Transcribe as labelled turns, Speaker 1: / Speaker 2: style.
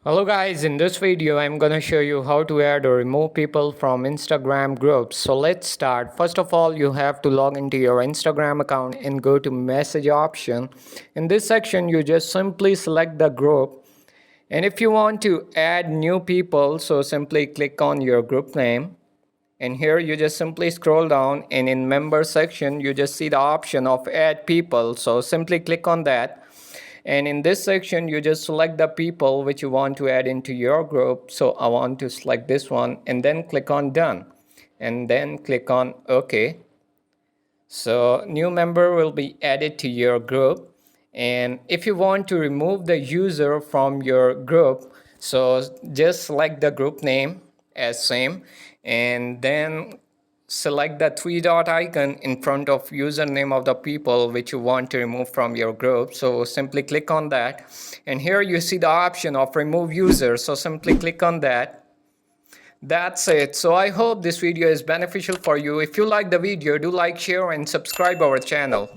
Speaker 1: Hello guys, in this video I'm gonna show you how to add or remove people from Instagram groups. So let's start. First of all, you have to log into your Instagram account and go to message option. In this section, you just simply select the group. And if you want to add new people, so simply click on your group name. And here you just simply scroll down and in member section, you just see the option of add people. So simply click on that. And in this section, you just select the people which you want to add into your group. So I want to select this one and then click on done and then click on OK. So new member will be added to your group. And if you want to remove the user from your group, so just select the group name as same and then select the three dot icon in front of username of the people which you want to remove from your group. So simply click on that and here you see the option of remove user, so simply click on that. That's it. So I hope this video is beneficial for you. If you like the video, do like, share and subscribe our channel.